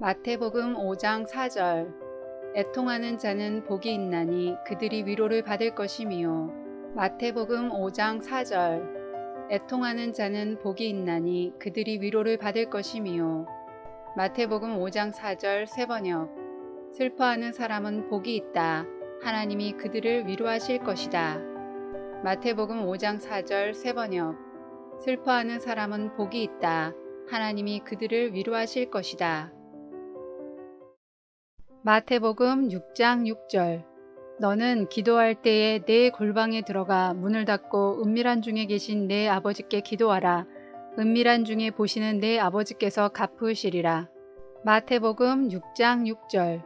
마태복음 5장 4절 애통하는 자는 복이 있나니 그들이 위로를 받을 것이미요. 마태복음 5장 4절 애통하는 자는 복이 있나니 그들이 위로를 받을 것이미요. 마태복음 5장 4절 세번역 슬퍼하는 사람은 복이 있다. 하나님이 그들을 위로하실 것이다. 마태복음 5장 4절 세번역 슬퍼하는 사람은 복이 있다. 하나님이 그들을 위로하실 것이다. 마태복음 6장 6절 너는 기도할 때에 내 골방에 들어가 문을 닫고 은밀한 중에 계신 내 아버지께 기도하라. 은밀한 중에 보시는 내 아버지께서 갚으시리라. 마태복음 6장 6절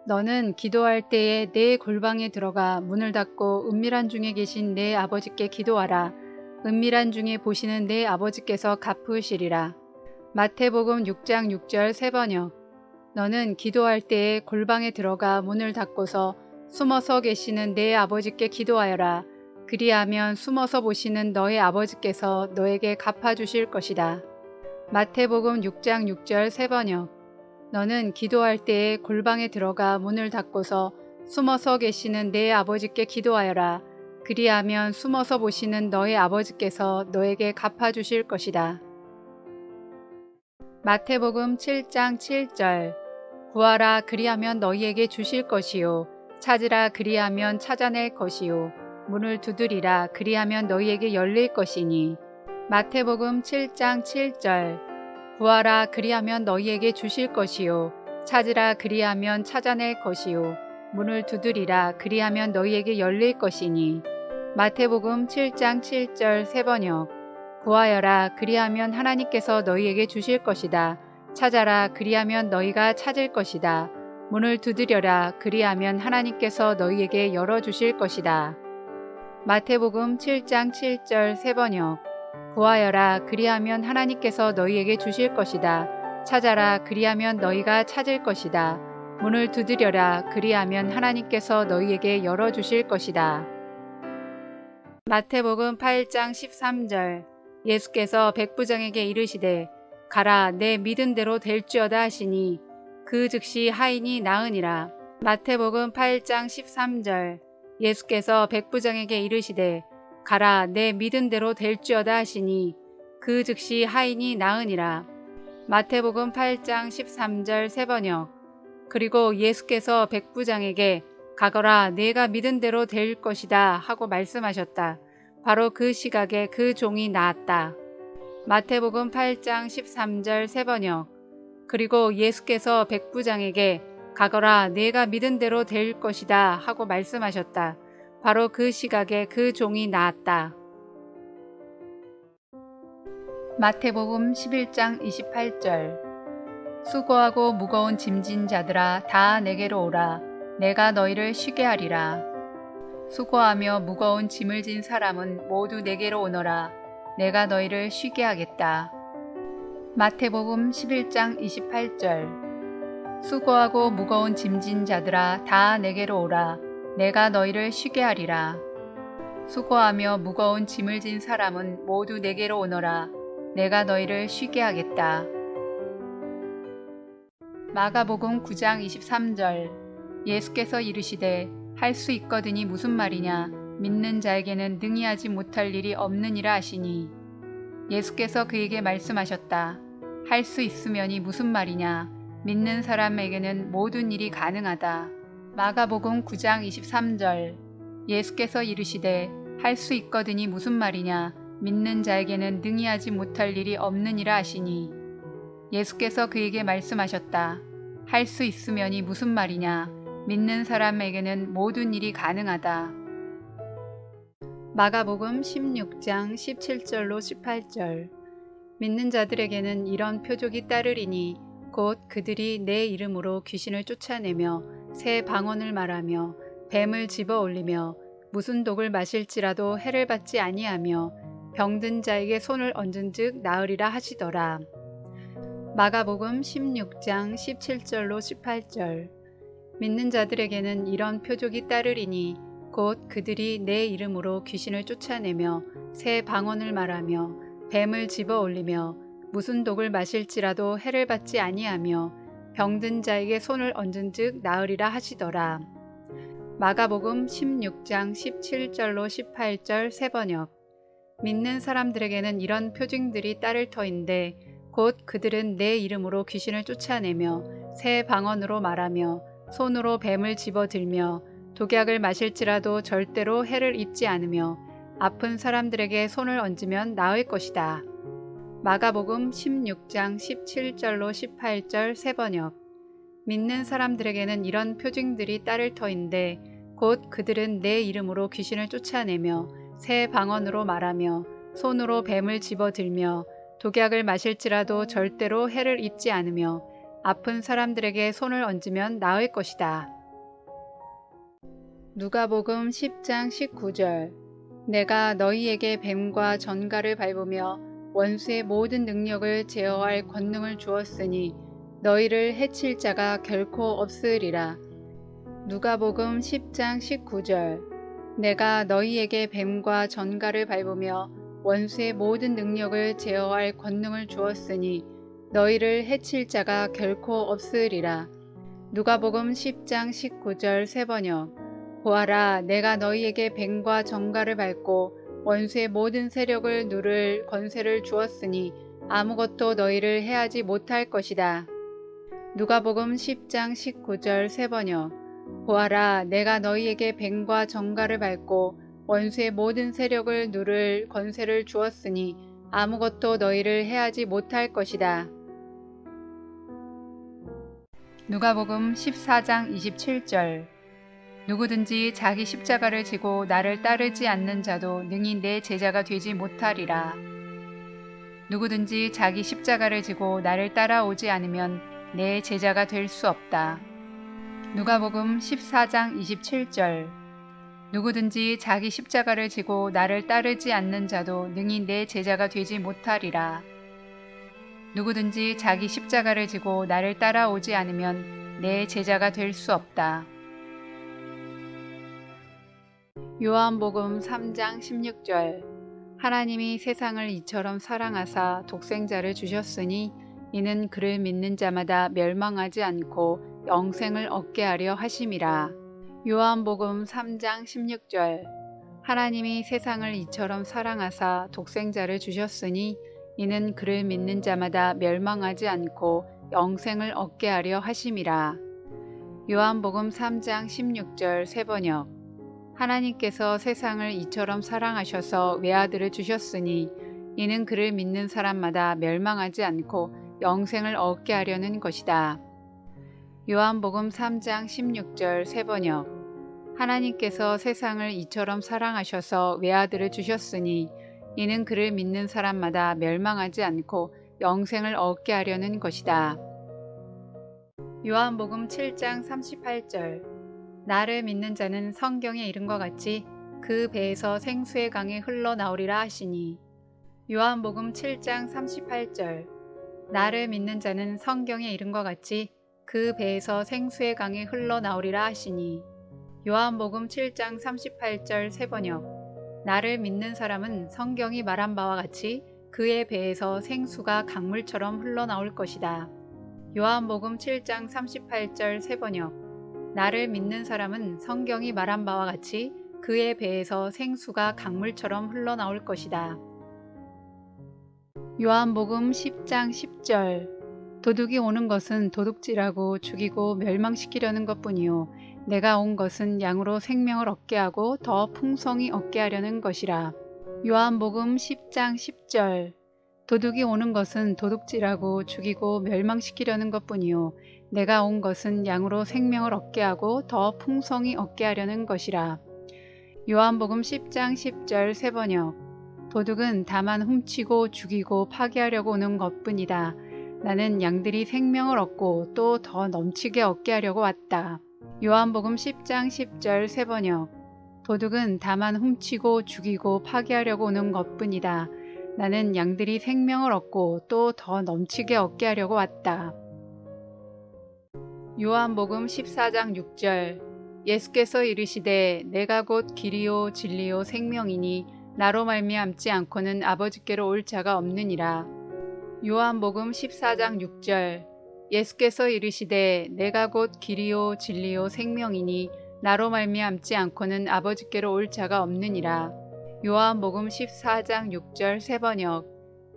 너는 기도할 때에 내 골방에 들어가 문을 닫고 은밀한 중에 계신 내 아버지께 기도하라. 은밀한 중에 보시는 내 아버지께서 갚으시리라. 마태복음 6장 6절 세번역 너는 기도할 때에 골방에 들어가 문을 닫고서 숨어서 계시는 내 아버지께 기도하여라. 그리하면 숨어서 보시는 너의 아버지께서 너에게 갚아주실 것이다. 마태복음 6장 6절 세번역 너는 기도할 때에 골방에 들어가 문을 닫고서 숨어서 계시는 내 아버지께 기도하여라. 그리하면 숨어서 보시는 너의 아버지께서 너에게 갚아주실 것이다. 마태복음 7장 7절 구하라 그리하면 너희에게 주실 것이요 찾으라 그리하면 찾아낼 것이요 문을 두드리라 그리하면 너희에게 열릴 것이니. 마태복음 7장 7절 구하라 그리하면 너희에게 주실 것이요 찾으라 그리하면 찾아낼 것이요 문을 두드리라 그리하면 너희에게 열릴 것이니. 마태복음 7장 7절 세번역 구하여라 그리하면 하나님께서 너희에게 주실 것이다. 찾아라 그리하면 너희가 찾을 것이다. 문을 두드려라 그리하면 하나님께서 너희에게 열어주실 것이다. 마태복음 7장 7절 세번역 구하여라 그리하면 하나님께서 너희에게 주실 것이다. 찾아라 그리하면 너희가 찾을 것이다. 문을 두드려라 그리하면 하나님께서 너희에게 열어주실 것이다. 마태복음 8장 13절 예수께서 백부장에게 이르시되 가라 내 믿은 대로 될지어다 하시니 그 즉시 하인이 나으니라. 마태복음 8장 13절 예수께서 백부장에게 이르시되 가라 내 믿은 대로 될지어다 하시니 그 즉시 하인이 나으니라. 마태복음 8장 13절 세번역 그리고 예수께서 백부장에게 가거라 내가 믿은 대로 될 것이다 하고 말씀하셨다. 바로 그 시각에 그 종이 나았다. 마태복음 8장 13절 세번역 그리고 예수께서 백부장에게 가거라 내가 믿은 대로 될 것이다 하고 말씀하셨다. 바로 그 시각에 그 종이 나았다. 마태복음 11장 28절 수고하고 무거운 짐진 자들아 다 내게로 오라. 내가 너희를 쉬게 하리라. 수고하며 무거운 짐을 진 사람은 모두 내게로 오너라. 내가 너희를 쉬게 하겠다. 마태복음 11장 28절 수고하고 무거운 짐진 자들아 다 내게로 오라. 내가 너희를 쉬게 하리라. 수고하며 무거운 짐을 진 사람은 모두 내게로 오너라. 내가 너희를 쉬게 하겠다. 마가복음 9장 23절 예수께서 이르시되 할 수 있거든이 무슨 말이냐 믿는 자에게는 능히 하지 못할 일이 없느니라 하시니. 예수께서 그에게 말씀하셨다. 할 수 있으면이 무슨 말이냐 믿는 사람에게는 모든 일이 가능하다. 마가복음 9장 23절 예수께서 이르시되 할 수 있거든이 무슨 말이냐 믿는 자에게는 능히 하지 못할 일이 없느니라 하시니. 예수께서 그에게 말씀하셨다. 할 수 있으면이 무슨 말이냐 믿는 사람에게는 모든 일이 가능하다. 마가복음 16장 17절로 18절 믿는 자들에게는 이런 표적이 따르리니 곧 그들이 내 이름으로 귀신을 쫓아내며 새 방언을 말하며 뱀을 집어 올리며 무슨 독을 마실지라도 해를 받지 아니하며 병든 자에게 손을 얹은즉 나으리라 하시더라. 마가복음 16장 17절로 18절 믿는 자들에게는 이런 표적이 따르리니 곧 그들이 내 이름으로 귀신을 쫓아내며 새 방언을 말하며 뱀을 집어 올리며 무슨 독을 마실지라도 해를 받지 아니하며 병든 자에게 손을 얹은즉 나으리라 하시더라. 마가복음 16장 17절로 18절 세번역. 믿는 사람들에게는 이런 표징들이 따를 터인데 곧 그들은 내 이름으로 귀신을 쫓아내며 새 방언으로 말하며 손으로 뱀을 집어들며 독약을 마실지라도 절대로 해를 입지 않으며 아픈 사람들에게 손을 얹으면 나을 것이다. 마가복음 16장 17절로 18절 세번역. 믿는 사람들에게는 이런 표징들이 따를 터인데 곧 그들은 내 이름으로 귀신을 쫓아내며 새 방언으로 말하며 손으로 뱀을 집어들며 독약을 마실지라도 절대로 해를 입지 않으며 아픈 사람들에게 손을 얹으면 나을 것이다. 누가복음 10장 19절. 내가 너희에게 뱀과 전갈을 밟으며 원수의 모든 능력을 제어할 권능을 주었으니 너희를 해칠 자가 결코 없으리라. 누가복음 10장 19절. 내가 너희에게 뱀과 전갈을 밟으며 원수의 모든 능력을 제어할 권능을 주었으니 너희를 해칠 자가 결코 없으리라. 누가복음 10장 19절 세번역. 보아라, 내가 너희에게 뱀과 전갈을 밟고 원수의 모든 세력을 누를 권세를 주었으니 아무것도 너희를 해하지 못할 것이다. 누가복음 10장 19절 세번역. 보아라, 내가 너희에게 뱀과 전갈을 밟고 원수의 모든 세력을 누를 권세를 주었으니 아무것도 너희를 해하지 못할 것이다. 누가복음 14장 27절. 누구든지 자기 십자가를 지고 나를 따르지 않는 자도 능히 내 제자가 되지 못하리라. 누구든지 자기 십자가를 지고 나를 따라오지 않으면 내 제자가 될 수 없다. 누가복음 14장 27절. 누구든지 자기 십자가를 지고 나를 따르지 않는 자도 능히 내 제자가 되지 못하리라. 누구든지 자기 십자가를 지고 나를 따라오지 않으면 내 제자가 될 수 없다. 요한복음 3장 16절. 하나님이 세상을 이처럼 사랑하사 독생자를 주셨으니 이는 그를 믿는 자마다 멸망하지 않고 영생을 얻게 하려 하심이라. 요한복음 3장 16절. 하나님이 세상을 이처럼 사랑하사 독생자를 주셨으니 이는 그를 믿는 자마다 멸망하지 않고 영생을 얻게 하려 하심이라. 요한복음 3장 16절 세번역. 하나님께서 세상을 이처럼 사랑하셔서 외아들을 주셨으니 이는 그를 믿는 사람마다 멸망하지 않고 영생을 얻게 하려는 것이다. 요한복음 3장 16절 세번역. 하나님께서 세상을 이처럼 사랑하셔서 외아들을 주셨으니 이는 그를 믿는 사람마다 멸망하지 않고 영생을 얻게 하려는 것이다. 요한복음 7장 38절. 나를 믿는 자는 성경에 이른 것 같이 그 배에서 생수의 강이 흘러나오리라 하시니. 요한복음 7장 38절. 나를 믿는 자는 성경에 이른 것 같이 그 배에서 생수의 강이 흘러나오리라 하시니. 요한복음 7장 38절 세번역. 나를 믿는 사람은 성경이 말한 바와 같이 그의 배에서 생수가 강물처럼 흘러나올 것이다. 요한복음 7장 38절 세번역. 나를 믿는 사람은 성경이 말한 바와 같이 그의 배에서 생수가 강물처럼 흘러나올 것이다. 요한복음 10장 10절. 도둑이 오는 것은 도둑질하고 죽이고 멸망시키려는 것뿐이요 내가 온 것은 양으로 생명을 얻게 하고 더 풍성히 얻게 하려는 것이라. 요한복음 10장 10절. 도둑이 오는 것은 도둑질하고 죽이고 멸망시키려는 것뿐이요 내가 온 것은 양으로 생명을 얻게 하고 더 풍성히 얻게 하려는 것이라. 요한복음 10장 10절 세번역. 도둑은 다만 훔치고 죽이고 파괴하려고 오는 것뿐이다. 나는 양들이 생명을 얻고 또 더 넘치게 얻게 하려고 왔다. 요한복음 10장 10절 세번역. 도둑은 다만 훔치고 죽이고 파괴하려고 오는 것뿐이다. 나는 양들이 생명을 얻고 또 더 넘치게 얻게 하려고 왔다. 요한복음 14장 6절. 예수께서 이르시되 내가 곧 길이요 진리요 생명이니 나로 말미암지 않고는 아버지께로 올 자가 없느니라. 요한복음 14장 6절. 예수께서 이르시되 내가 곧 길이요 진리요 생명이니 나로 말미암지 않고는 아버지께로 올 자가 없느니라. 요한복음 14장 6절 세번역.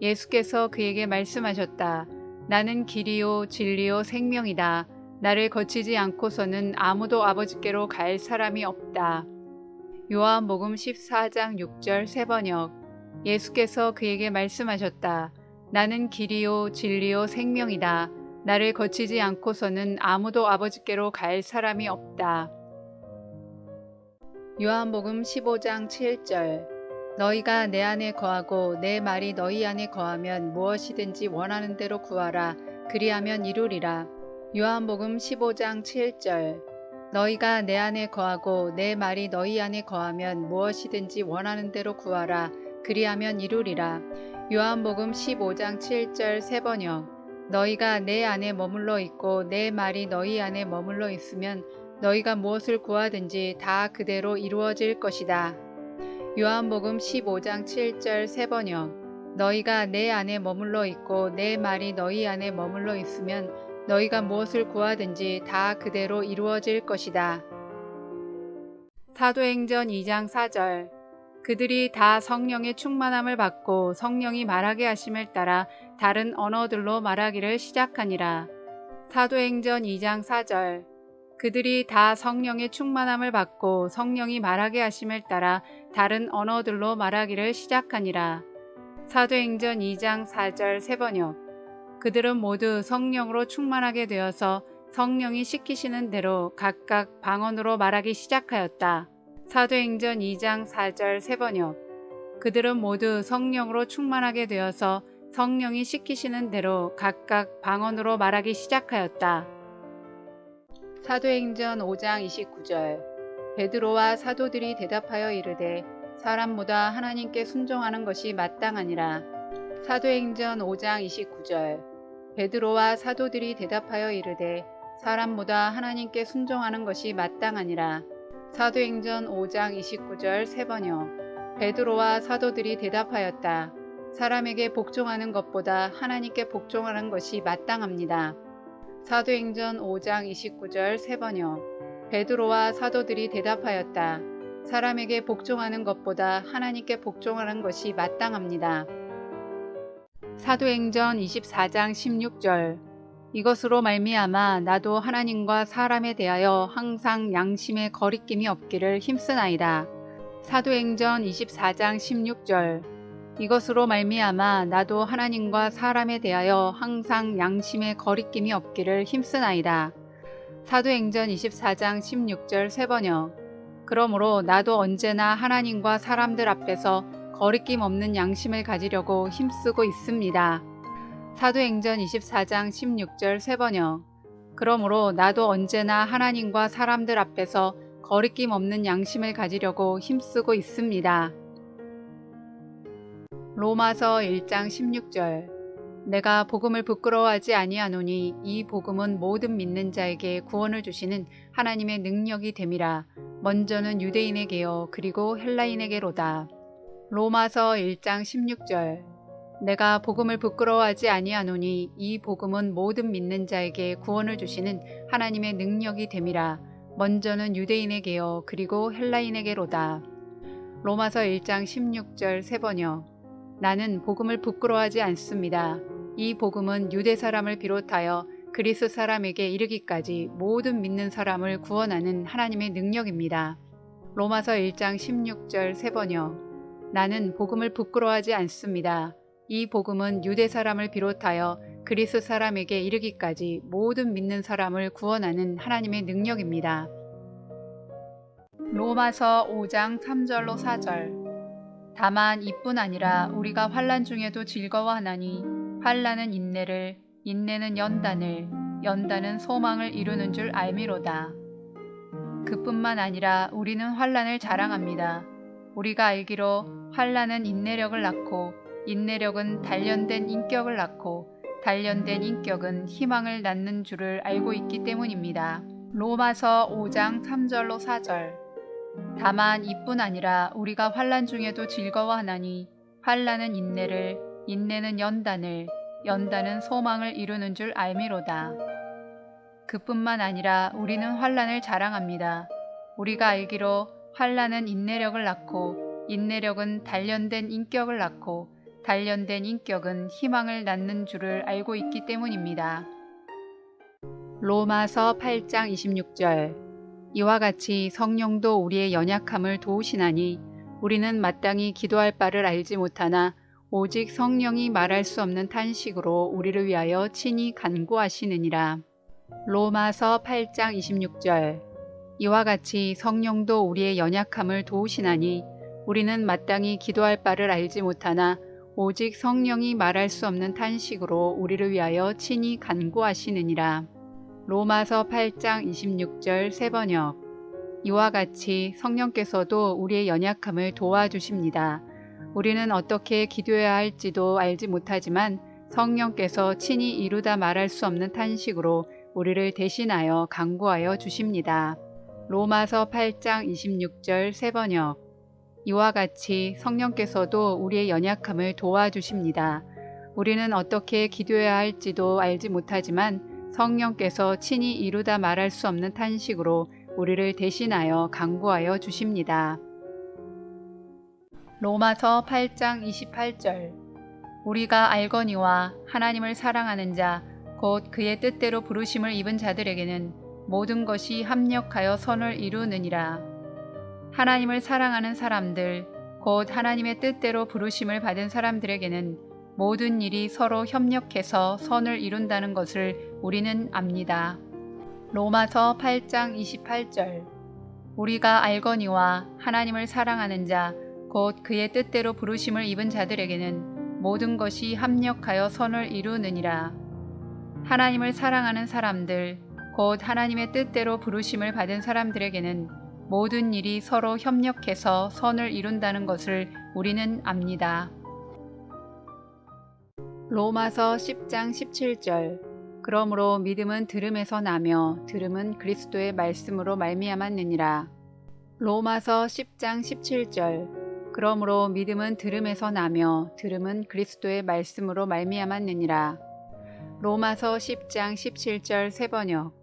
예수께서 그에게 말씀하셨다. 나는 길이요 진리요 생명이다. 나를 거치지 않고서는 아무도 아버지께로 갈 사람이 없다. 요한복음 14장 6절 세번역. 예수께서 그에게 말씀하셨다. 나는 길이요 진리요 생명이다. 나를 거치지 않고서는 아무도 아버지께로 갈 사람이 없다. 요한복음 15장 7절. 너희가 내 안에 거하고 내 말이 너희 안에 거하면 무엇이든지 원하는 대로 구하라. 그리하면 이루리라. 요한복음 15장 7절. 너희가 내 안에 거하고 내 말이 너희 안에 거하면 무엇이든지 원하는 대로 구하라. 그리하면 이루리라. 요한복음 15장 7절 세번역. 너희가 내 안에 머물러 있고 내 말이 너희 안에 머물러 있으면 너희가 무엇을 구하든지 다 그대로 이루어질 것이다. 요한복음 15장 7절 세번역. 너희가 내 안에 머물러 있고 내 말이 너희 안에 머물러 있으면 너희가 무엇을 구하든지 다 그대로 이루어질 것이다. 사도행전 2장 4절. 그들이 다 성령의 충만함을 받고 성령이 말하게 하심을 따라 다른 언어들로 말하기를 시작하니라. 사도행전 2장 4절. 그들이 다 성령의 충만함을 받고 성령이 말하게 하심을 따라 다른 언어들로 말하기를 시작하니라. 사도행전 2장 4절 세번역. 그들은 모두 성령으로 충만하게 되어서 성령이 시키시는 대로 각각 방언으로 말하기 시작하였다. 사도행전 2장 4절 세번역. 그들은 모두 성령으로 충만하게 되어서 성령이 시키시는 대로 각각 방언으로 말하기 시작하였다. 사도행전 5장 29절. 베드로와 사도들이 대답하여 이르되 사람보다 하나님께 순종하는 것이 마땅하니라. 사도행전 5장 29절. 베드로와 사도들이 대답하여 이르되 사람보다 하나님께 순종하는 것이 마땅하니라. 사도행전 5장 29절 세번역. 베드로와 사도들이 대답하였다. 사람에게 복종하는 것보다 하나님께 복종하는 것이 마땅합니다. 사도행전 5장 29절 세번역. 베드로와 사도들이 대답하였다. 사람에게 복종하는 것보다 하나님께 복종하는 것이 마땅합니다. 사도행전 24장 16절. 이것으로 말미암아 나도 하나님과 사람에 대하여 항상 양심의 거리낌이 없기를 힘쓰나이다. 사도행전 24장 16절. 이것으로 말미암아 나도 하나님과 사람에 대하여 항상 양심의 거리낌이 없기를 힘쓰나이다. 사도행전 24장 16절 세번역. 그러므로 나도 언제나 하나님과 사람들 앞에서 거리낌 없는 양심을 가지려고 힘쓰고 있습니다. 사도행전 24장 16절 세번역. 그러므로 나도 언제나 하나님과 사람들 앞에서 거리낌 없는 양심을 가지려고 힘쓰고 있습니다. 로마서 1장 16절. 내가 복음을 부끄러워하지 아니하노니 이 복음은 모든 믿는 자에게 구원을 주시는 하나님의 능력이 됨이라. 먼저는 유대인에게요 그리고 헬라인에게로다. 로마서 1장 16절. 내가 복음을 부끄러워하지 아니하노니 이 복음은 모든 믿는 자에게 구원을 주시는 하나님의 능력이 됨이라. 먼저는 유대인에게요 그리고 헬라인에게로다. 로마서 1장 16절 세번역. 나는 복음을 부끄러워하지 않습니다. 이 복음은 유대 사람을 비롯하여 그리스 사람에게 이르기까지 모든 믿는 사람을 구원하는 하나님의 능력입니다. 로마서 1장 16절 세번역. 나는 복음을 부끄러워하지 않습니다. 이 복음은 유대 사람을 비롯하여 그리스 사람에게 이르기까지 모든 믿는 사람을 구원하는 하나님의 능력입니다. 로마서 5장 3절로 4절. 다만 이뿐 아니라 우리가 환난 중에도 즐거워하나니 환난은 인내를, 인내는 연단을, 연단은 소망을 이루는 줄 알미로다. 그뿐만 아니라 우리는 환난을 자랑합니다. 우리가 알기로 환난은 인내력을 낳고 인내력은 단련된 인격을 낳고 단련된 인격은 희망을 낳는 줄을 알고 있기 때문입니다. 로마서 5장 3절로 4절. 다만 이뿐 아니라 우리가 환난 중에도 즐거워하나니 환난은 인내를, 인내는 연단을, 연다는 소망을 이루는 줄 알미로다. 그뿐만 아니라 우리는 환난을 자랑합니다. 우리가 알기로 환난은 인내력을 낳고 인내력은 단련된 인격을 낳고 단련된 인격은 희망을 낳는 줄을 알고 있기 때문입니다. 로마서 8장 26절. 이와 같이 성령도 우리의 연약함을 도우시나니 우리는 마땅히 기도할 바를 알지 못하나 오직 성령이 말할 수 없는 탄식으로 우리를 위하여 친히 간구하시느니라. 로마서 8장 26절. 이와 같이 성령도 우리의 연약함을 도우시나니 우리는 마땅히 기도할 바를 알지 못하나 오직 성령이 말할 수 없는 탄식으로 우리를 위하여 친히 간구하시느니라. 로마서 8장 26절 새번역. 이와 같이 성령께서도 우리의 연약함을 도와주십니다. 우리는 어떻게 기도해야 할지도 알지 못하지만 성령께서 친히 이루다 말할 수 없는 탄식으로 우리를 대신하여 간구하여 주십니다. 로마서 8장 26절 새번역. 이와 같이 성령께서도 우리의 연약함을 도와주십니다. 우리는 어떻게 기도해야 할지도 알지 못하지만 성령께서 친히 이루다 말할 수 없는 탄식으로 우리를 대신하여 간구하여 주십니다. 로마서 8장 28절. 우리가 알거니와 하나님을 사랑하는 자 곧 그의 뜻대로 부르심을 입은 자들에게는 모든 것이 합력하여 선을 이루느니라. 하나님을 사랑하는 사람들 곧 하나님의 뜻대로 부르심을 받은 사람들에게는 모든 일이 서로 협력해서 선을 이룬다는 것을 우리는 압니다. 로마서 8장 28절. 우리가 알거니와 하나님을 사랑하는 자 곧 그의 뜻대로 부르심을 입은 자들에게는 모든 것이 합력하여 선을 이루느니라. 하나님을 사랑하는 사람들 곧 하나님의 뜻대로 부르심을 받은 사람들에게는 모든 일이 서로 협력해서 선을 이룬다는 것을 우리는 압니다. 로마서 10장 17절. 그러므로 믿음은 들음에서 나며 들음은 그리스도의 말씀으로 말미암았느니라. 로마서 10장 17절. 그러므로 믿음은 들음에서 나며 들음은 그리스도의 말씀으로 말미암았느니라. 로마서 10장 17절 새번역.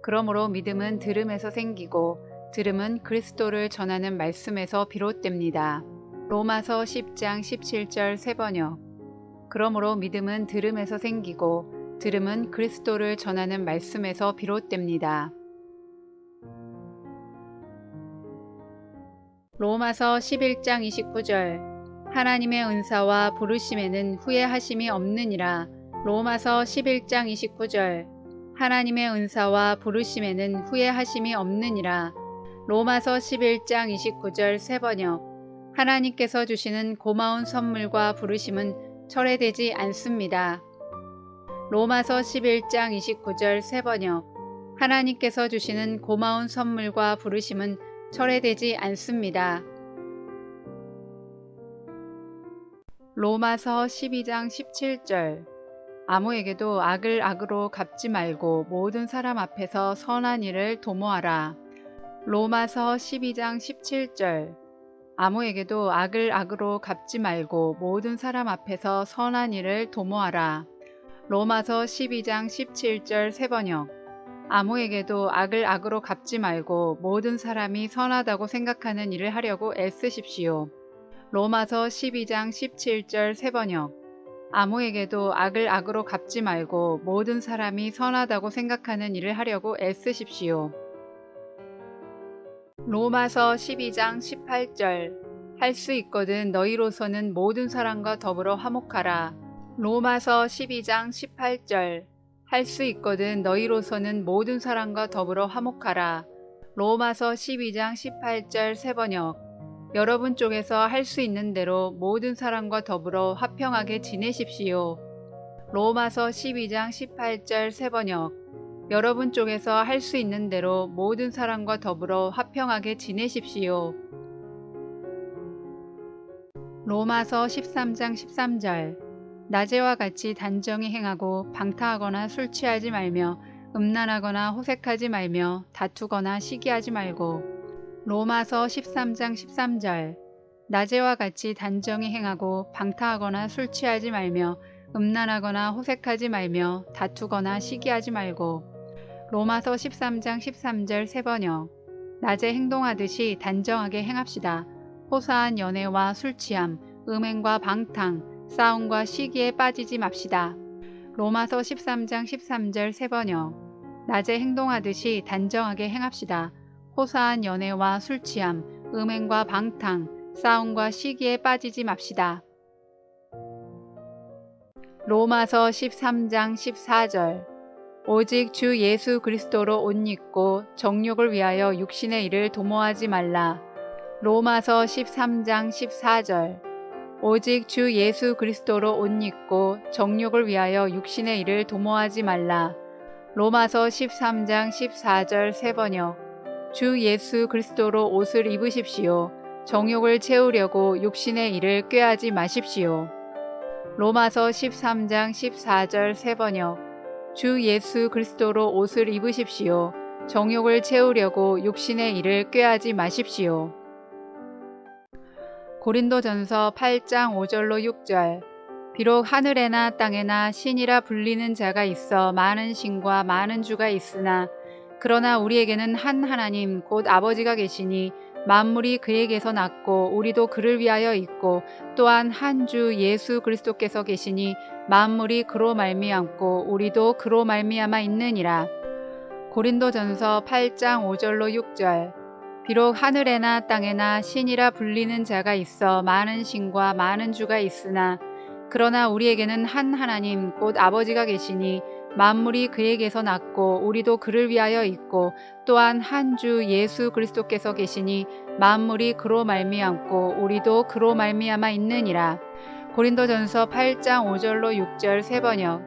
그러므로 믿음은 들음에서 생기고 들음은 그리스도를 전하는 말씀에서 비롯됩니다. 로마서 10장 17절 새번역. 그러므로 믿음은 들음에서 생기고 들음은 그리스도를 전하는 말씀에서 비롯됩니다. 로마서 11장 29절. 하나님의 은사와 부르심에는 후회하심이 없느니라. 로마서 11장 29절. 하나님의 은사와 부르심에는 후회하심이 없느니라. 로마서 11장 29절 새번역. 하나님께서 주시는 고마운 선물과 부르심은 철회되지 않습니다. 로마서 11장 29절 새번역. 하나님께서 주시는 고마운 선물과 부르심은 철회되지 않습니다. 로마서 12장 17절. 아무에게도 악을 악으로 갚지 말고 모든 사람 앞에서 선한 일을 도모하라. 로마서 12장 17절. 아무에게도 악을 악으로 갚지 말고 모든 사람 앞에서 선한 일을 도모하라. 로마서 12장 17절 새번역. 아무에게도 악을 악으로 갚지 말고 모든 사람이 선하다고 생각하는 일을 하려고 애쓰십시오. 로마서 12장 17절 새번역. 아무에게도 악을 악으로 갚지 말고 모든 사람이 선하다고 생각하는 일을 하려고 애쓰십시오. 로마서 12장 18절. 할 수 있거든 너희로서는 모든 사람과 더불어 화목하라. 로마서 12장 18절. 할 수 있거든 너희로서는 모든 사람과 더불어 화목하라. 로마서 12장 18절 새번역. 여러분 쪽에서 할 수 있는 대로 모든 사람과 더불어 화평하게 지내십시오. 로마서 12장 18절 새번역. 여러분 쪽에서 할 수 있는 대로 모든 사람과 더불어 화평하게 지내십시오. 로마서 13장 13절. 낮에와 같이 단정히 행하고 방탕하거나 술 취하지 말며 음란하거나 호색하지 말며 다투거나 시기하지 말고. 로마서 13장 13절. 낮에와 같이 단정히 행하고 방탕하거나 술 취하지 말며 음란하거나 호색하지 말며 다투거나 시기하지 말고. 로마서 13장 13절 세번역. 낮에 행동하듯이 단정하게 행합시다. 호사한 연애와 술취함, 음행과 방탕, 싸움과 시기에 빠지지 맙시다. 로마서 13장 13절 세번역. 낮에 행동하듯이 단정하게 행합시다. 호사한 연애와 술취함, 음행과 방탕, 싸움과 시기에 빠지지 맙시다. 로마서 13장 14절. 오직 주 예수 그리스도로 옷 입고 정욕을 위하여 육신의 일을 도모하지 말라. 로마서 13장 14절. 오직 주 예수 그리스도로 옷 입고 정욕을 위하여 육신의 일을 도모하지 말라. 로마서 13장 14절 세번역. 주 예수 그리스도로 옷을 입으십시오. 정욕을 채우려고 육신의 일을 꾀하지 마십시오. 로마서 13장 14절 세번역. 주 예수 그리스도로 옷을 입으십시오. 정욕을 채우려고 육신의 일을 꾀하지 마십시오. 고린도전서 8장 5절로 6절. 비록 하늘에나 땅에나 신이라 불리는 자가 있어 많은 신과 많은 주가 있으나 그러나 우리에게는 한 하나님 곧 아버지가 계시니 만물이 그에게서 났고 우리도 그를 위하여 있고 또한 한 주 예수 그리스도께서 계시니 만물이 그로 말미암고 우리도 그로 말미암아 있느니라. 고린도전서 8장 5절로 6절. 비록 하늘에나 땅에나 신이라 불리는 자가 있어 많은 신과 많은 주가 있으나 그러나 우리에게는 한 하나님 곧 아버지가 계시니 만물이 그에게서 났고 우리도 그를 위하여 있고 또한 한 주 예수 그리스도께서 계시니 만물이 그로 말미암고 우리도 그로 말미암아 있느니라. 고린도전서 8장 5절로 6절 세번역.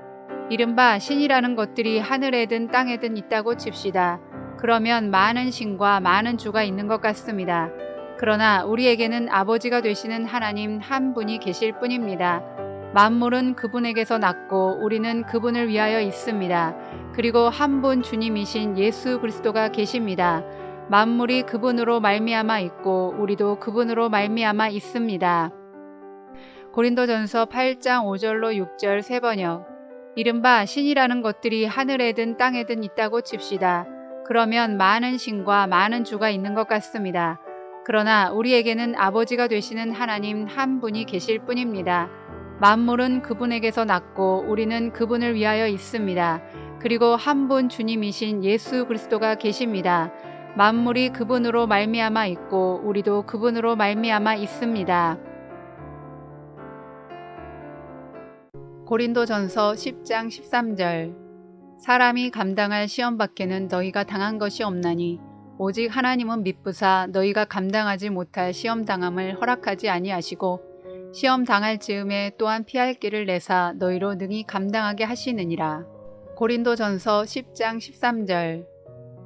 이른바 신이라는 것들이 하늘에든 땅에든 있다고 칩시다. 그러면 많은 신과 많은 주가 있는 것 같습니다. 그러나 우리에게는 아버지가 되시는 하나님 한 분이 계실 뿐입니다. 만물은 그분에게서 났고 우리는 그분을 위하여 있습니다. 그리고 한 분 주님이신 예수 그리스도가 계십니다. 만물이 그분으로 말미암아 있고 우리도 그분으로 말미암아 있습니다. 고린도전서 8장 5절로 6절 세번역. 이른바 신이라는 것들이 하늘에든 땅에든 있다고 칩시다. 그러면 많은 신과 많은 주가 있는 것 같습니다. 그러나 우리에게는 아버지가 되시는 하나님 한 분이 계실 뿐입니다. 만물은 그분에게서 났고 우리는 그분을 위하여 있습니다. 그리고 한 분 주님이신 예수 그리스도가 계십니다. 만물이 그분으로 말미암아 있고 우리도 그분으로 말미암아 있습니다. 고린도전서 10장 13절. 사람이 감당할 시험 밖에는 너희가 당한 것이 없나니 오직 하나님은 미쁘사 너희가 감당하지 못할 시험 당함을 허락하지 아니하시고 시험 당할 즈음에 또한 피할 길을 내사 너희로 능히 감당하게 하시느니라. 고린도전서 10장 13절.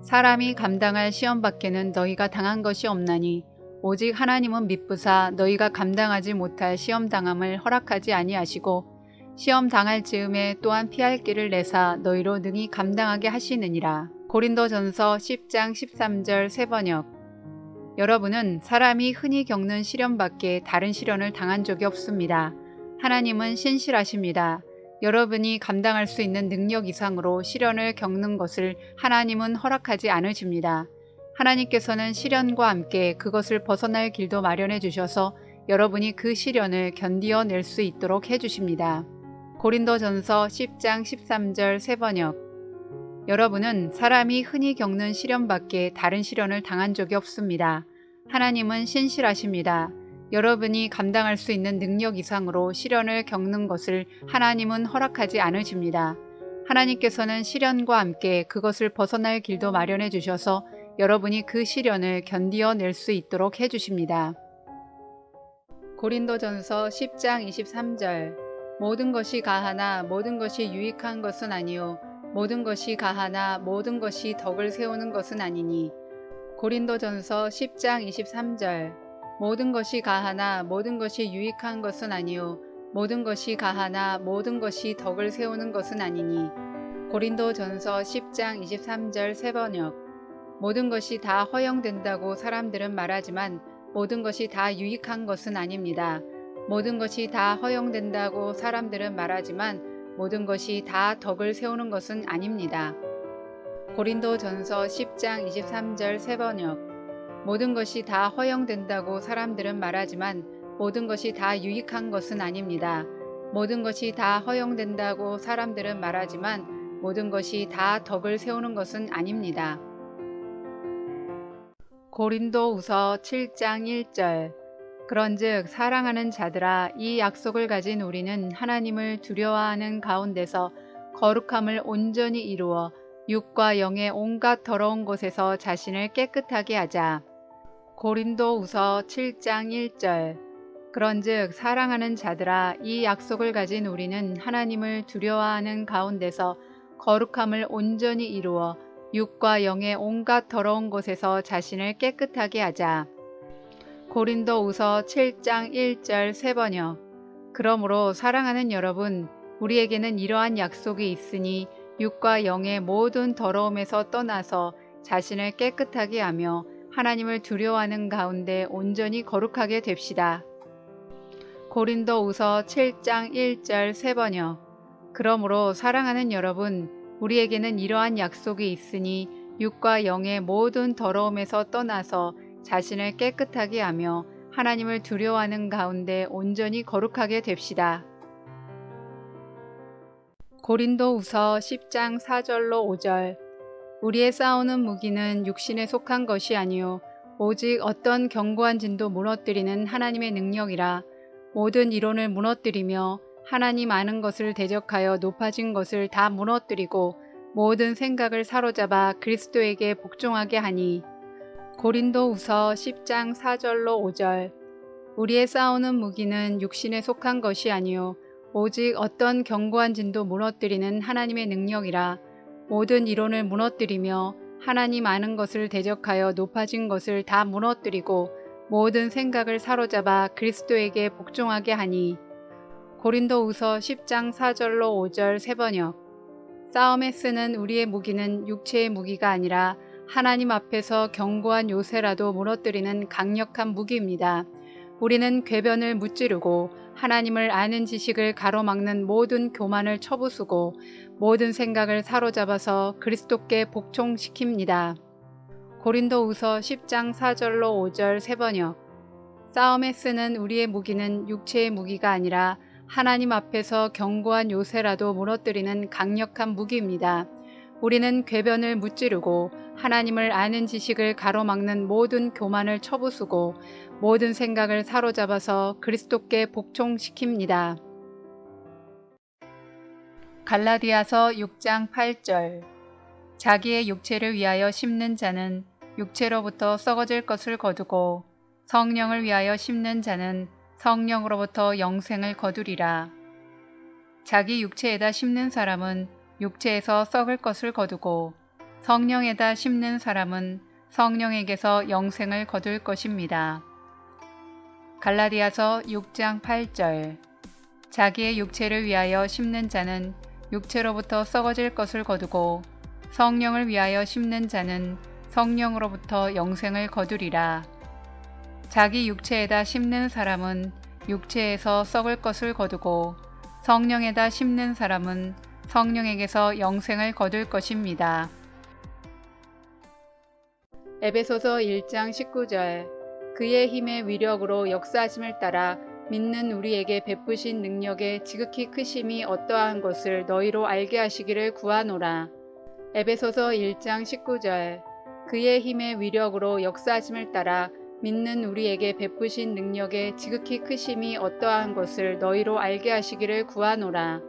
사람이 감당할 시험 밖에는 너희가 당한 것이 없나니 오직 하나님은 미쁘사 너희가 감당하지 못할 시험 당함을 허락하지 아니하시고 시험 당할 즈음에 또한 피할 길을 내사 너희로 능히 감당하게 하시느니라. 고린도전서 10장 13절 세번역. 여러분은 사람이 흔히 겪는 시련밖에 다른 시련을 당한 적이 없습니다. 하나님은 신실하십니다. 여러분이 감당할 수 있는 능력 이상으로 시련을 겪는 것을 하나님은 허락하지 않으십니다. 하나님께서는 시련과 함께 그것을 벗어날 길도 마련해 주셔서 여러분이 그 시련을 견디어낼 수 있도록 해주십니다. 고린도전서 10장 13절 세번역. 여러분은 사람이 흔히 겪는 시련밖에 다른 시련을 당한 적이 없습니다. 하나님은 신실하십니다. 여러분이 감당할 수 있는 능력 이상으로 시련을 겪는 것을 하나님은 허락하지 않으십니다. 하나님께서는 시련과 함께 그것을 벗어날 길도 마련해 주셔서 여러분이 그 시련을 견디어낼 수 있도록 해주십니다. 고린도전서 10장 23절. 모든 것이 가하나 모든 것이 유익한 것은 아니요 모든 것이 가하나 모든 것이 덕을 세우는 것은 아니니. 고린도전서 10장 23절. 모든 것이 가하나 모든 것이 유익한 것은 아니요 모든 것이 가하나 모든 것이 덕을 세우는 것은 아니니. 고린도전서 10장 23절 세번역. 모든 것이 다 허용된다고 사람들은 말하지만 모든 것이 다 유익한 것은 아닙니다. 모든 것이 다 허용된다고 사람들은 말하지만 모든 것이 다 덕을 세우는 것은 아닙니다. 고린도전서 10장 23절 새번역. 모든 것이 다 허용된다고 사람들은 말하지만 모든 것이 다 유익한 것은 아닙니다. 모든 것이 다 허용된다고 사람들은 말하지만 모든 것이 다 덕을 세우는 것은 아닙니다. 고린도후서 7장 1절. 그런즉 사랑하는 자들아, 이 약속을 가진 우리는 하나님을 두려워하는 가운데서 거룩함을 온전히 이루어 육과 영의 온갖 더러운 곳에서 자신을 깨끗하게 하자. 고린도후서 7장 1절. 그런즉 사랑하는 자들아, 이 약속을 가진 우리는 하나님을 두려워하는 가운데서 거룩함을 온전히 이루어 육과 영의 온갖 더러운 곳에서 자신을 깨끗하게 하자. 고린도후서 7장 1절 새번역. 그러므로 사랑하는 여러분, 우리에게는 이러한 약속이 있으니 육과 영의 모든 더러움에서 떠나서 자신을 깨끗하게 하며 하나님을 두려워하는 가운데 온전히 거룩하게 됩시다. 고린도후서 7장 1절 새번역. 그러므로 사랑하는 여러분, 우리에게는 이러한 약속이 있으니 육과 영의 모든 더러움에서 떠나서 자신을 깨끗하게 하며 하나님을 두려워하는 가운데 온전히 거룩하게 됩시다. 고린도후서 10장 4절로 5절. 우리의 싸우는 무기는 육신에 속한 것이 아니요 오직 어떤 견고한 진도 무너뜨리는 하나님의 능력이라. 모든 이론을 무너뜨리며 하나님 아는 것을 대적하여 높아진 것을 다 무너뜨리고 모든 생각을 사로잡아 그리스도에게 복종하게 하니. 고린도후서 10장 4절로 5절. 우리의 싸우는 무기는 육신에 속한 것이 아니요 오직 어떤 견고한 진도 무너뜨리는 하나님의 능력이라. 모든 이론을 무너뜨리며 하나님 아는 것을 대적하여 높아진 것을 다 무너뜨리고 모든 생각을 사로잡아 그리스도에게 복종하게 하니. 고린도후서 10장 4절로 5절 새번역. 싸움에 쓰는 우리의 무기는 육체의 무기가 아니라 하나님 앞에서 견고한 요새라도 무너뜨리는 강력한 무기입니다. 우리는 궤변을 무찌르고 하나님을 아는 지식을 가로막는 모든 교만을 쳐부수고 모든 생각을 사로잡아서 그리스도께 복종시킵니다. 고린도후서 10장 4절로 5절 새번역. 싸움에 쓰는 우리의 무기는 육체의 무기가 아니라 하나님 앞에서 견고한 요새라도 무너뜨리는 강력한 무기입니다. 우리는 궤변을 무찌르고 하나님을 아는 지식을 가로막는 모든 교만을 쳐부수고 모든 생각을 사로잡아서 그리스도께 복종시킵니다. 갈라디아서 6장 8절. 자기의 육체를 위하여 심는 자는 육체로부터 썩어질 것을 거두고 성령을 위하여 심는 자는 성령으로부터 영생을 거두리라. 자기 육체에다 심는 사람은 육체에서 썩을 것을 거두고 성령에다 심는 사람은 성령에게서 영생을 거둘 것입니다. 갈라디아서 6장 8절. 자기의 육체를 위하여 심는 자는 육체로부터 썩어질 것을 거두고 성령을 위하여 심는 자는 성령으로부터 영생을 거두리라. 자기 육체에다 심는 사람은 육체에서 썩을 것을 거두고 성령에다 심는 사람은 성령에게서 영생을 거둘 것입니다. 에베소서 1장 19절. 그의 힘의 위력으로 역사하심을 따라 믿는 우리에게 베푸신 능력의 지극히 크심이 어떠한 것을 너희로 알게 하시기를 구하노라. 에베소서 1장 19절. 그의 힘의 위력으로 역사하심을 따라 믿는 우리에게 베푸신 능력의 지극히 크심이 어떠한 것을 너희로 알게 하시기를 구하노라.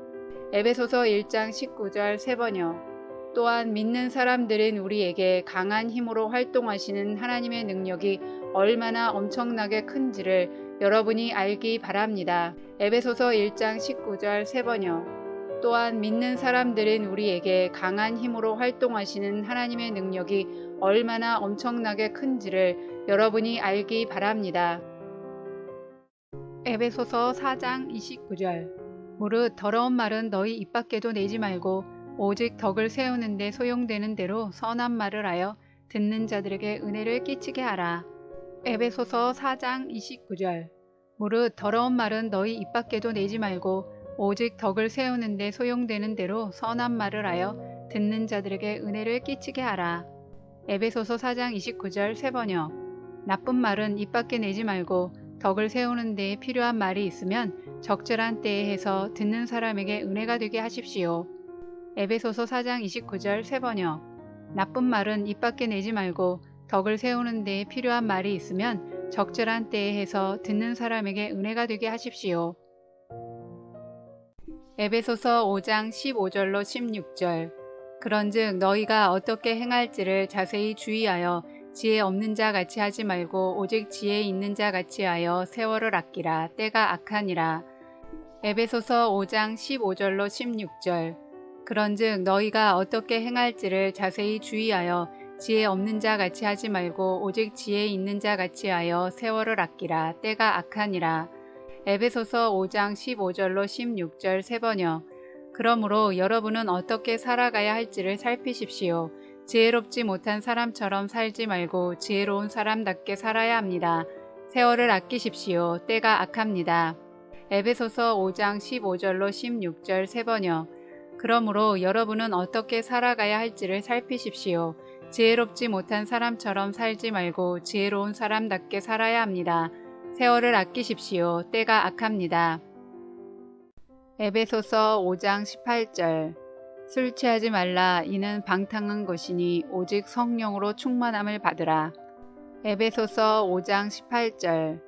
에베소서 1장 19절 새번역. 또한 믿는 사람들인 우리에게 강한 힘으로 활동하시는 하나님의 능력이 얼마나 엄청나게 큰지를 여러분이 알기 바랍니다. 에베소서 1장 19절 새번역. 또한 믿는 사람들인 우리에게 강한 힘으로 활동하시는 하나님의 능력이 얼마나 엄청나게 큰지를 여러분이 알기 바랍니다. 에베소서 4장 29절. 무릇 더러운 말은 너희 입 밖에도 내지 말고 오직 덕을 세우는 데 소용되는 대로 선한 말을 하여 듣는 자들에게 은혜를 끼치게 하라. 에베소서 4장 29절. 무릇 더러운 말은 너희 입 밖에도 내지 말고 오직 덕을 세우는 데 소용되는 대로 선한 말을 하여 듣는 자들에게 은혜를 끼치게 하라. 에베소서 4장 29절 새번역. 나쁜 말은 입 밖에 내지 말고 덕을 세우는 데에 필요한 말이 있으면 적절한 때에 해서 듣는 사람에게 은혜가 되게 하십시오. 에베소서 4장 29절 새번역. 나쁜 말은 입 밖에 내지 말고 덕을 세우는 데에 필요한 말이 있으면 적절한 때에 해서 듣는 사람에게 은혜가 되게 하십시오. 에베소서 5장 15절로 16절. 그런즉 너희가 어떻게 행할지를 자세히 주의하여 지혜 없는 자 같이 하지 말고 오직 지혜 있는 자 같이 하여 세월을 아끼라. 때가 악하니라. 에베소서 5장 15절로 16절. 그런즉 너희가 어떻게 행할지를 자세히 주의하여 지혜 없는 자 같이 하지 말고 오직 지혜 있는 자 같이 하여 세월을 아끼라. 때가 악하니라. 에베소서 5장 15절로 16절 새번역. 그러므로 여러분은 어떻게 살아가야 할지를 살피십시오. 지혜롭지 못한 사람처럼 살지 말고 지혜로운 사람답게 살아야 합니다. 세월을 아끼십시오. 때가 악합니다. 에베소서 5장 15절로 16절 새번역. 그러므로 여러분은 어떻게 살아가야 할지를 살피십시오. 지혜롭지 못한 사람처럼 살지 말고 지혜로운 사람답게 살아야 합니다. 세월을 아끼십시오. 때가 악합니다. 에베소서 5장 18절. 술 취하지 말라. 이는 방탕한 것이니 오직 성령으로 충만함을 받으라. 에베소서 5장 18절.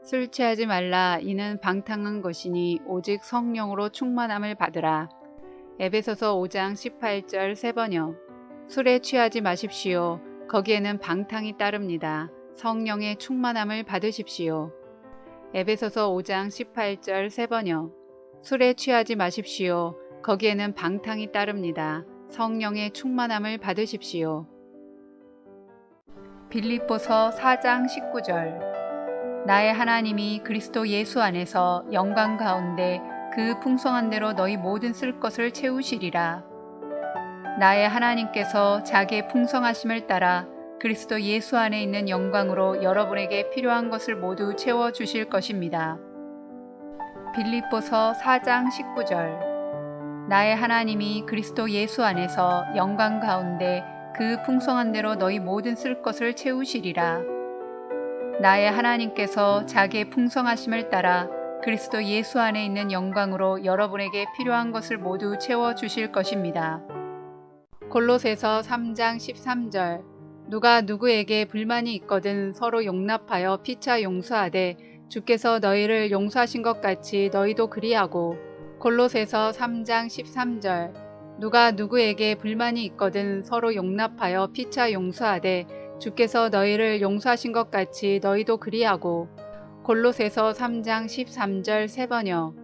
술 취하지 말라. 이는 방탕한 것이니 오직 성령으로 충만함을 받으라. 에베소서 5장 18절 새번역. 술에 취하지 마십시오. 거기에는 방탕이 따릅니다. 성령의 충만함을 받으십시오. 에베소서 5장 18절 새번역. 술에 취하지 마십시오. 거기에는 방탕이 따릅니다. 성령의 충만함을 받으십시오. 빌립보서 4장 19절. 나의 하나님이 그리스도 예수 안에서 영광 가운데 그 풍성한 대로 너희 모든 쓸 것을 채우시리라. 나의 하나님께서 자기의 풍성하심을 따라 그리스도 예수 안에 있는 영광으로 여러분에게 필요한 것을 모두 채워주실 것입니다. 빌립보서 4장 19절. 나의 하나님이 그리스도 예수 안에서 영광 가운데 그 풍성한 대로 너희 모든 쓸 것을 채우시리라. 나의 하나님께서 자기의 풍성하심을 따라 그리스도 예수 안에 있는 영광으로 여러분에게 필요한 것을 모두 채워주실 것입니다. 골로새서 3장 13절. 누가 누구에게 불만이 있거든 서로 용납하여 피차 용서하되 주께서 너희를 용서하신 것 같이 너희도 그리하고. 골로새서 3장 13절. 누가 누구에게 불만이 있거든 서로 용납하여 피차 용서하되 주께서 너희를 용서하신 것 같이 너희도 그리하고. 골로새서 3장 13절 새번역.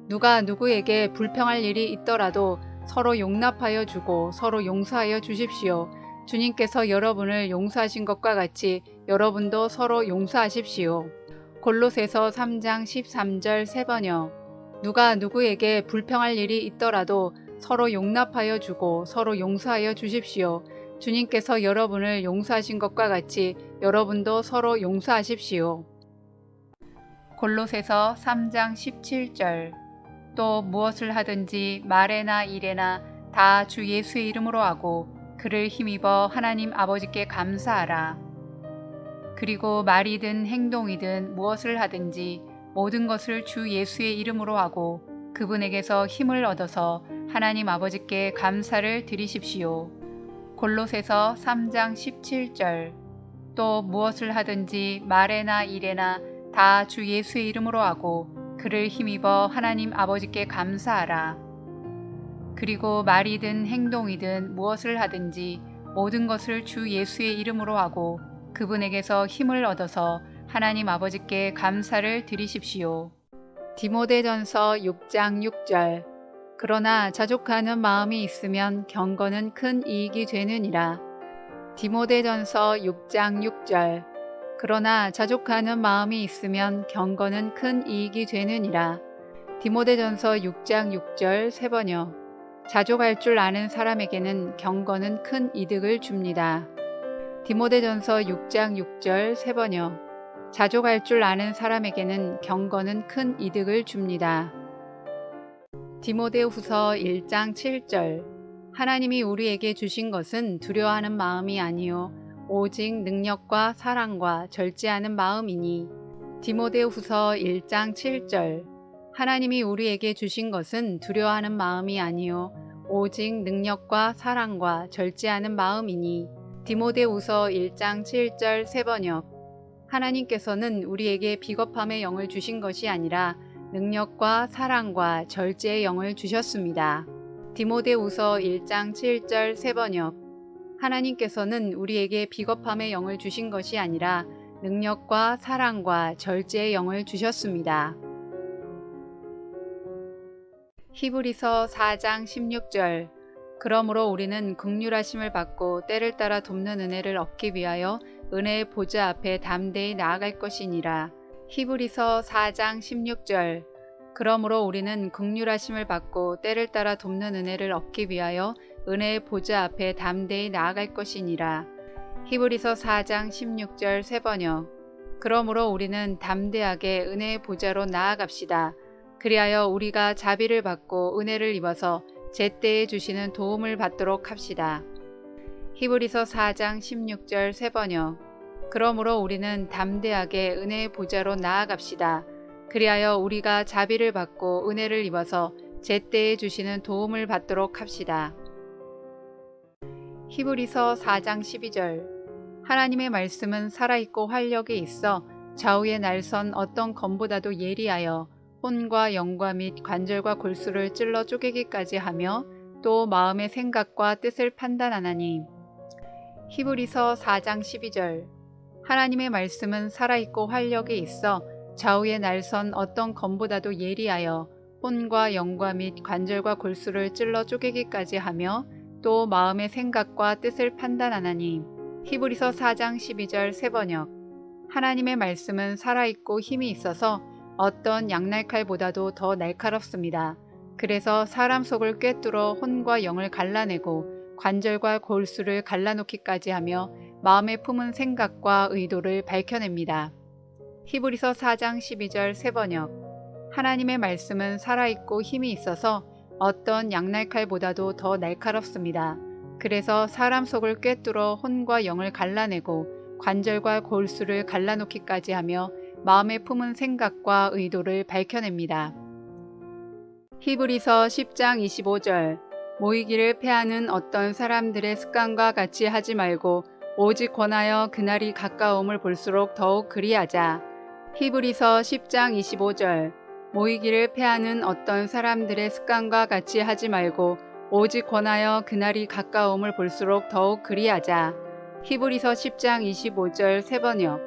누가 누구에게 불평할 일이 있더라도 서로 용납하여 주고 서로 용서하여 주십시오. 주님께서 여러분을 용서하신 것과 같이 여러분도 서로 용서하십시오. 골로새서 3장 13절 새번역. 누가 누구에게 불평할 일이 있더라도 서로 용납하여 주고 서로 용서하여 주십시오. 주님께서 여러분을 용서하신 것과 같이 여러분도 서로 용서하십시오. 골로새서 3장 17절. 또 무엇을 하든지 말에나 일에나 다 주 예수의 이름으로 하고 그를 힘입어 하나님 아버지께 감사하라. 그리고 말이든 행동이든 무엇을 하든지 모든 것을 주 예수의 이름으로 하고 그분에게서 힘을 얻어서 하나님 아버지께 감사를 드리십시오. 골로새서 3장 17절. 또 무엇을 하든지 말에나 일에나 다 주 예수의 이름으로 하고 그를 힘입어 하나님 아버지께 감사하라. 그리고 말이든 행동이든 무엇을 하든지 모든 것을 주 예수의 이름으로 하고 그분에게서 힘을 얻어서 하나님 아버지께 감사를 드리십시오. 디모데전서 6장 6절. 그러나 자족하는 마음이 있으면 경건은 큰 이익이 되느니라. 디모데전서 6장 6절. 그러나 자족하는 마음이 있으면 경건은 큰 이익이 되느니라. 디모데전서 6장 6절 새번역. 자족할 줄 아는 사람에게는 경건은 큰 이득을 줍니다. 디모데전서 6장 6절 새번역. 자족할 줄 아는 사람에게는 경건은 큰 이득을 줍니다. 디모데후서 1장 7절 하나님이 우리에게 주신 것은 두려워하는 마음이 아니요 오직 능력과 사랑과 절제하는 마음이니. 디모데후서 1장 7절 하나님이 우리에게 주신 것은 두려워하는 마음이 아니요 오직 능력과 사랑과 절제하는 마음이니. 디모데후서 1장 7절 세번역 하나님께서는 우리에게 비겁함의 영을 주신 것이 아니라 능력과 사랑과 절제의 영을 주셨습니다. 디모데후서 1장 7절 세번역 하나님께서는 우리에게 비겁함의 영을 주신 것이 아니라 능력과 사랑과 절제의 영을 주셨습니다. 히브리서 4장 16절 그러므로 우리는 긍휼하심을 받고 때를 따라 돕는 은혜를 얻기 위하여 은혜의 보좌 앞에 담대히 나아갈 것이니라. 히브리서 4장 16절 그러므로 우리는 긍휼하심을 받고 때를 따라 돕는 은혜를 얻기 위하여 은혜의 보좌 앞에 담대히 나아갈 것이니라. 히브리서 4장 16절 세번역 그러므로 우리는 담대하게 은혜의 보좌로 나아갑시다. 그리하여 우리가 자비를 받고 은혜를 입어서 제때에 주시는 도움을 받도록 합시다. 히브리서 4장 16절 세번역 그러므로 우리는 담대하게 은혜의 보좌로 나아갑시다. 그리하여 우리가 자비를 받고 은혜를 입어서 제때에 주시는 도움을 받도록 합시다. 히브리서 4장 12절 하나님의 말씀은 살아있고 활력이 있어 좌우의 날선 어떤 검보다도 예리하여 혼과 영과 및 관절과 골수를 찔러 쪼개기까지 하며 또 마음의 생각과 뜻을 판단하나니. 히브리서 4장 12절 하나님의 말씀은 살아있고 활력이 있어 좌우의 날선 어떤 검보다도 예리하여 혼과 영과 및 관절과 골수를 찔러 쪼개기까지 하며 또 마음의 생각과 뜻을 판단하나니. 히브리서 4장 12절 세번역 하나님의 말씀은 살아있고 힘이 있어서 어떤 양날칼보다도 더 날카롭습니다. 그래서 사람 속을 꿰뚫어 혼과 영을 갈라내고 관절과 골수를 갈라놓기까지 하며 마음에 품은 생각과 의도를 밝혀냅니다. 히브리서 4장 12절 세번역 하나님의 말씀은 살아있고 힘이 있어서 어떤 양날칼보다도 더 날카롭습니다. 그래서 사람 속을 꿰뚫어 혼과 영을 갈라내고 관절과 골수를 갈라놓기까지 하며 마음에 품은 생각과 의도를 밝혀냅니다. 히브리서 10장 25절 모이기를 패하는 어떤 사람들의 습관과 같이 하지 말고 오직 권하여 그날이 가까움을 볼수록 더욱 그리하자. 히브리서 10장 25절 모이기를 패하는 어떤 사람들의 습관과 같이 하지 말고 오직 권하여 그날이 가까움을 볼수록 더욱 그리하자. 히브리서 10장 25절 세번역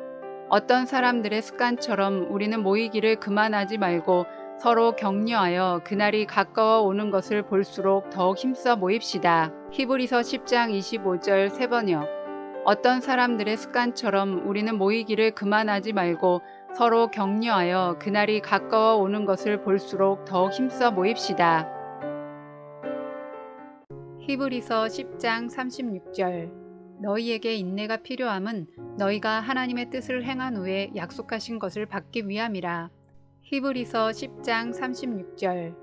어떤 사람들의 습관처럼 우리는 모이기를 그만하지 말고 서로 격려하여 그날이 가까워 오는 것을 볼수록 더욱 힘써 모입시다. 히브리서 10장 25절 세번역 어떤 사람들의 습관처럼 우리는 모이기를 그만하지 말고 서로 격려하여 그날이 가까워 오는 것을 볼수록 더욱 힘써 모입시다. 히브리서 10장 36절 너희에게 인내가 필요함은 너희가 하나님의 뜻을 행한 후에 약속하신 것을 받기 위함이라. 히브리서 10장 36절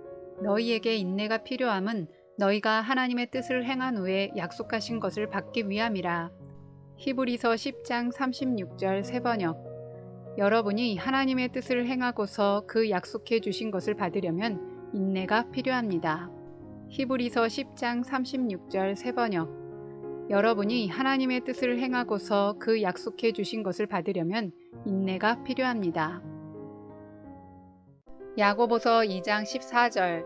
너희에게 인내가 필요함은 너희가 하나님의 뜻을 행한 후에 약속하신 것을 받기 위함이라. 히브리서 10장 36절 세번역 여러분이 하나님의 뜻을 행하고서 그 약속해 주신 것을 받으려면 인내가 필요합니다. 히브리서 10장 36절 세번역 여러분이 하나님의 뜻을 행하고서 그 약속해 주신 것을 받으려면 인내가 필요합니다. 야고보서 2장 14절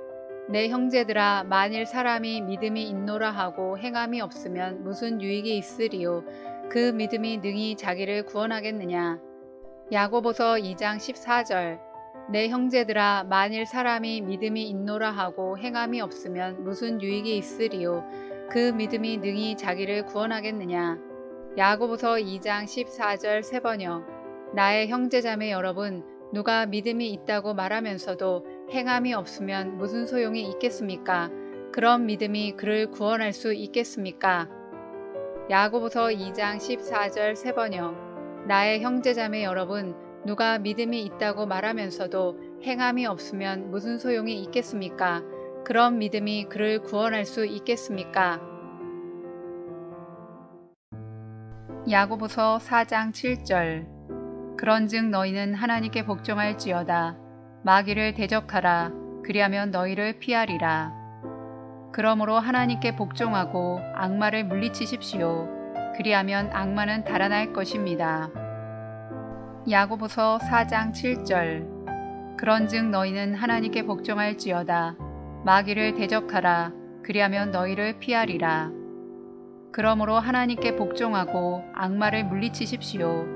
내 형제들아 만일 사람이 믿음이 있노라 하고 행함이 없으면 무슨 유익이 있으리요 그 믿음이 능히 자기를 구원하겠느냐. 야고보서 2장 14절 내 형제들아 만일 사람이 믿음이 있노라 하고 행함이 없으면 무슨 유익이 있으리요 그 믿음이 능히 자기를 구원하겠느냐. 야고보서 2장 14절 세번역 나의 형제자매 여러분 누가 믿음이 있다고 말하면서도 행함이 없으면 무슨 소용이 있겠습니까? 그런 믿음이 그를 구원할 수 있겠습니까? 야고보서 2장 14절 세번역 나의 형제자매 여러분 누가 믿음이 있다고 말하면서도 행함이 없으면 무슨 소용이 있겠습니까? 그런 믿음이 그를 구원할 수 있겠습니까? 야고보서 4장 7절. 그런즉 너희는 하나님께 복종할지어다. 마귀를 대적하라. 그리하면 너희를 피하리라. 그러므로 하나님께 복종하고 악마를 물리치십시오. 그리하면 악마는 달아날 것입니다. 야고보서 4장 7절. 그런즉 너희는 하나님께 복종할지어다. 마귀를 대적하라. 그리하면 너희를 피하리라. 그러므로 하나님께 복종하고 악마를 물리치십시오.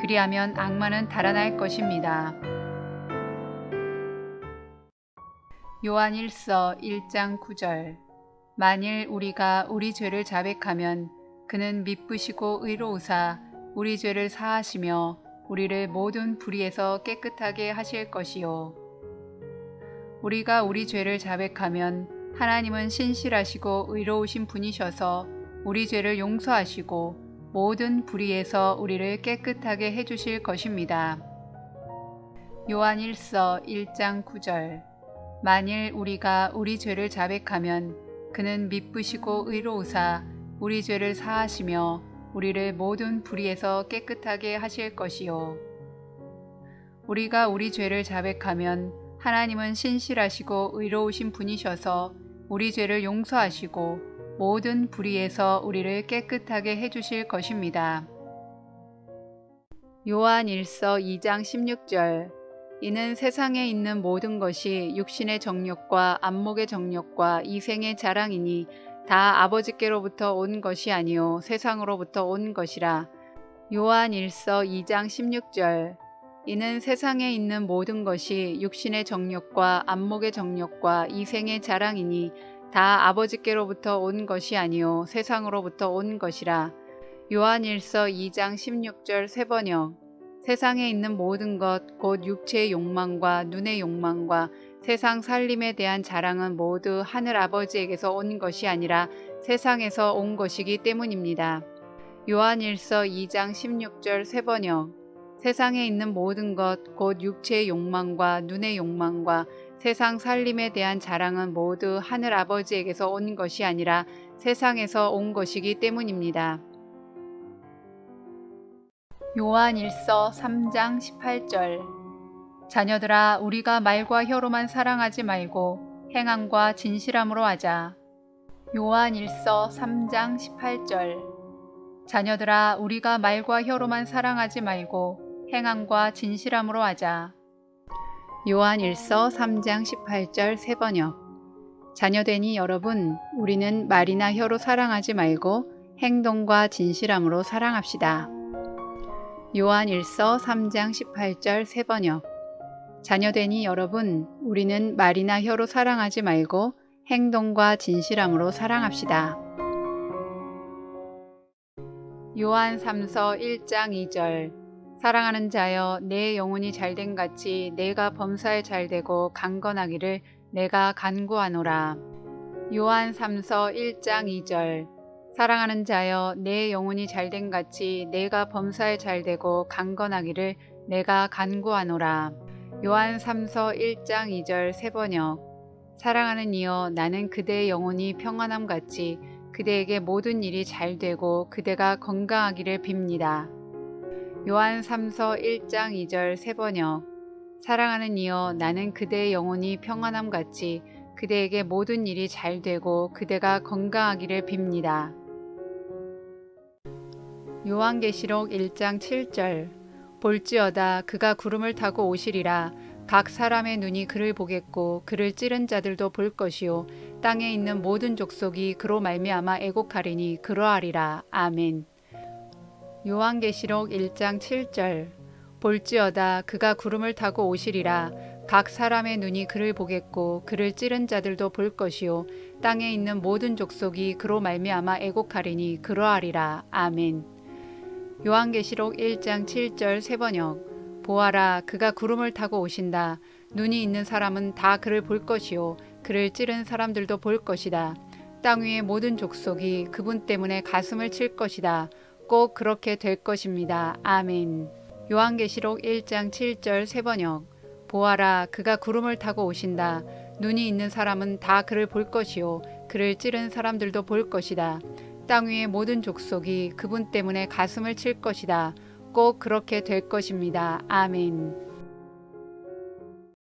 그리하면 악마는 달아날 것입니다. 요한 1서 1장 9절. 만일 우리가 우리 죄를 자백하면 그는 미쁘시고 의로우사 우리 죄를 사하시며 우리를 모든 불의에서 깨끗하게 하실 것이요. 우리가 우리 죄를 자백하면 하나님은 신실하시고 의로우신 분이셔서 우리 죄를 용서하시고 모든 불의에서 우리를 깨끗하게 해주실 것입니다. 요한 1서 1장 9절. 만일 우리가 우리 죄를 자백하면 그는 미쁘시고 의로우사 우리 죄를 사하시며 우리를 모든 불의에서 깨끗하게 하실 것이요. 우리가 우리 죄를 자백하면 하나님은 신실하시고 의로우신 분이셔서 우리 죄를 용서하시고 모든 불의에서 우리를 깨끗하게 해주실 것입니다. 요한 1서 2장 16절. 이는 세상에 있는 모든 것이 육신의 정욕과 안목의 정욕과 이생의 자랑이니 다 아버지께로부터 온 것이 아니요 세상으로부터 온 것이라. 요한 1서 2장 16절. 이는 세상에 있는 모든 것이 육신의 정욕과 안목의 정욕과 이생의 자랑이니 다 아버지께로부터 온 것이 아니요 세상으로부터 온 것이라. 요한 1서 2장 16절 세번역. 세상에 있는 모든 것 곧 육체의 욕망과 눈의 욕망과 세상 살림에 대한 자랑은 모두 하늘 아버지에게서 온 것이 아니라 세상에서 온 것이기 때문입니다. 요한 1서 2장 16절 세번역. 세상에 있는 모든 것 곧 육체의 욕망과 눈의 욕망과 세상 살림에 대한 자랑은 모두 하늘 아버지에게서 온 것이 아니라 세상에서 온 것이기 때문입니다. 요한 1서 3장 18절. 자녀들아 우리가 말과 혀로만 사랑하지 말고 행함과 진실함으로 하자. 요한 1서 3장 18절. 자녀들아 우리가 말과 혀로만 사랑하지 말고 행함과 진실함으로 하자. 요한 1서 3장 18절 세번역. 자녀되니 여러분, 우리는 말이나 혀로 사랑하지 말고 행동과 진실함으로 사랑합시다. 요한 1서 3장 18절 세번역. 자녀되니 여러분, 우리는 말이나 혀로 사랑하지 말고 행동과 진실함으로 사랑합시다. 요한 3서 1장 2절. 사랑하는 자여, 내 영혼이 잘된 같이 내가 범사에 잘되고 강건하기를 내가 간구하노라. 요한 3서 1장 2절. 사랑하는 자여, 내 영혼이 잘된 같이 내가 범사에 잘되고 강건하기를 내가 간구하노라. 요한 3서 1장 2절 세번역. 사랑하는 이여, 나는 그대의 영혼이 평안함 같이 그대에게 모든 일이 잘되고 그대가 건강하기를 빕니다. 요한 3서 1장 2절 세번역. 사랑하는 이여, 나는 그대의 영혼이 평안함 같이 그대에게 모든 일이 잘되고 그대가 건강하기를 빕니다. 요한계시록 1장 7절. 볼지어다 그가 구름을 타고 오시리라. 각 사람의 눈이 그를 보겠고 그를 찌른 자들도 볼 것이요 땅에 있는 모든 족속이 그로 말미암아 애곡하리니 그러하리라. 아멘. 요한계시록 1장 7절. 볼지어다 그가 구름을 타고 오시리라. 각 사람의 눈이 그를 보겠고 그를 찌른 자들도 볼 것이요 땅에 있는 모든 족속이 그로 말미암아 애곡하리니 그러하리라. 아멘. 요한계시록 1장 7절 세번역. 보아라 그가 구름을 타고 오신다. 눈이 있는 사람은 다 그를 볼 것이요 그를 찌른 사람들도 볼 것이다. 땅 위의 모든 족속이 그분 때문에 가슴을 칠 것이다. 꼭 그렇게 될 것입니다. 아멘. 요한계시록 1장 7절 세번역. 보아라, 그가 구름을 타고 오신다. 눈이 있는 사람은 다 그를 볼 것이요 그를 찌른 사람들도 볼 것이다. 땅 위의 모든 족속이 그분 때문에 가슴을 칠 것이다. 꼭 그렇게 될 것입니다. 아멘.